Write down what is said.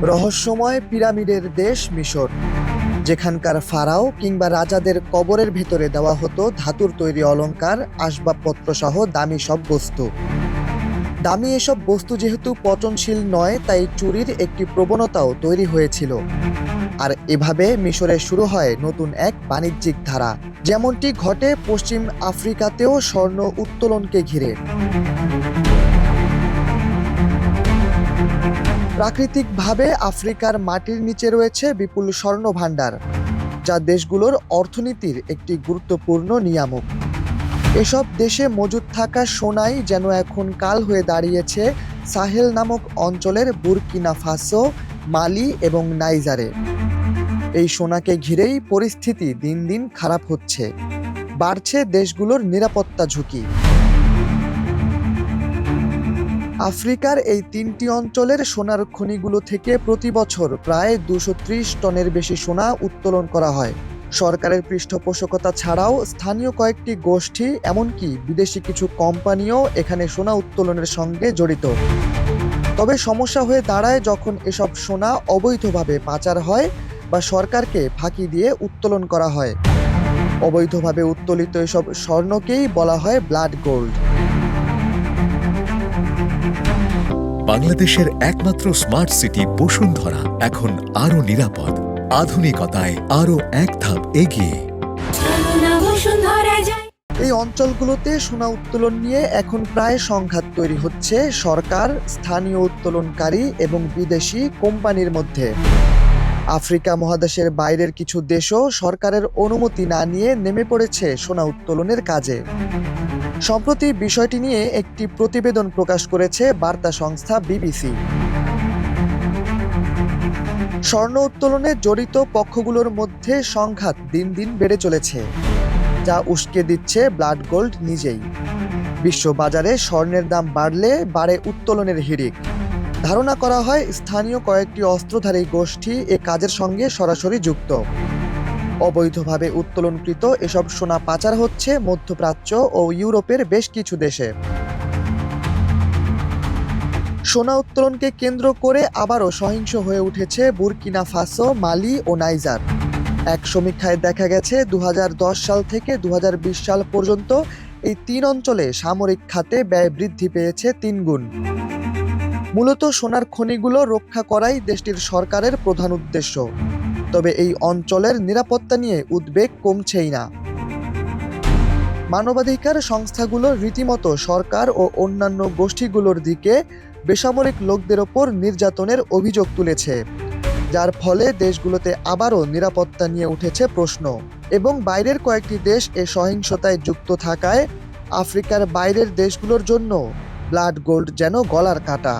রহস্যময় পিরামিডের দেশ মিশর, যেখানকার ফারাও কিংবা রাজাদের কবরের ভেতরে দেওয়া হতো ধাতুর তৈরি অলংকার, আসবাবপত্র সহ দামি সব বস্তু। দামি এসব বস্তু যেহেতু পচনশীল নয়, তাই চুরির একটি প্রবণতাও তৈরি হয়েছিল। আর এভাবে মিশরে শুরু হয় নতুন এক বাণিজ্যিক ধারা, যেমনটি ঘটে পশ্চিম আফ্রিকাতেও স্বর্ণ উত্তোলনকে ঘিরে। প্রাকৃতিকভাবে আফ্রিকার মাটির নিচে রয়েছে বিপুল স্বর্ণ ভাণ্ডার, যা দেশগুলোর অর্থনীতির একটি গুরুত্বপূর্ণ নিয়ামক। এসব দেশে মজুদ থাকা সোনাই যেন এখন কাল হয়ে দাঁড়িয়েছে সাহেল নামক অঞ্চলের বুরকিনা ফাসো, মালি এবং নাইজারে। এই সোনাকে ঘিরেই পরিস্থিতি দিন দিন খারাপ হচ্ছে, বাড়ছে দেশগুলোর নিরাপত্তা ঝুঁকি। আফ্রিকার এই তিনটি অঞ্চলের সোনার খনিগুলো থেকে প্রতি বছর প্রায় 230 টনের বেশি সোনা উত্তোলন করা হয়। সরকারের পৃষ্ঠপোষকতা ছাড়াও স্থানীয় কয়েকটি গোষ্ঠী, এমনকি বিদেশি কিছু কোম্পানিও এখানে সোনা উত্তোলনের সঙ্গে জড়িত। তবে সমস্যা হয়ে দাঁড়ায় যখন এসব সোনা অবৈধভাবে পাচার হয় বা সরকারকে ফাঁকি দিয়ে উত্তোলন করা হয়। অবৈধভাবে উত্তোলিত এসব স্বর্ণকেই বলা হয় ব্লাড গোল্ড। বাংলাদেশের একমাত্র স্মার্ট সিটি বসুন্ধরা এখন আরো নিরাপদ, আধুনিকতায় আরো এক ধাপ এগিয়ে। এই অঞ্চলগুলোতে সোনা উত্তোলন নিয়ে এখন প্রায় সংঘাত তৈরি হচ্ছে সরকার, স্থানীয় উত্তোলনকারী এবং বিদেশি কোম্পানির মধ্যে। আফ্রিকা মহাদেশের বাইরের কিছু দেশও সরকারের অনুমতি না নিয়ে নেমে পড়েছে সোনা উত্তোলনের কাজে। সম্প্রতি বিষয়টি নিয়ে একটি প্রতিবেদন প্রকাশ করেছে বার্তা সংস্থা বিবিসি। স্বর্ণ উত্তোলনে জড়িত পক্ষগুলোর মধ্যে সংঘাত দিন দিন বেড়ে চলেছে, যা উস্কে দিচ্ছে ব্লাড গোল্ড নিজেই। বিশ্ববাজারে স্বর্ণের দাম বাড়লে বাড়ে উত্তোলনের হিড়িক। ধারণা করা হয় স্থানীয় কয়েকটি অস্ত্রধারী গোষ্ঠী এ কাজের সঙ্গে সরাসরি যুক্ত। অবৈধভাবে উত্তোলনকৃত এসব সোনা পাচার হচ্ছে মধ্যপ্রাচ্য ও ইউরোপের বেশ কিছু দেশে। সোনা উত্তোলনকে কেন্দ্র করে আবারও সহিংস হয়ে উঠেছে বুরকিনা ফাসো, মালি ও নাইজার। এক সমীক্ষায় দেখা গেছে 2010 সাল থেকে 2020 সাল পর্যন্ত এই তিন অঞ্চলে সামরিক খাতে ব্যয় বৃদ্ধি পেয়েছে 3 গুণ। মূলত সোনার খনিগুলো রক্ষা করাই দেশটির সরকারের প্রধান উদ্দেশ্য। তবে এই অঞ্চলের নিরাপত্তা নিয়ে উদ্বেগ কমছেই না। মানবাধিকার সংস্থাগুলো রীতিমতো সরকার ও অন্যান্য গোষ্ঠীগুলোর দিকে বেসামরিক লোকদের ওপর নির্যাতনের অভিযোগ তুলেছে, যার ফলে দেশগুলোতে আবারও নিরাপত্তা নিয়ে উঠেছে প্রশ্ন। এবং বাইরের কয়েকটি দেশ এ সহিংসতায় যুক্ত থাকায় আফ্রিকার বাইরের দেশগুলোর জন্য ব্লাড গোল্ড যেন গলার কাঁটা।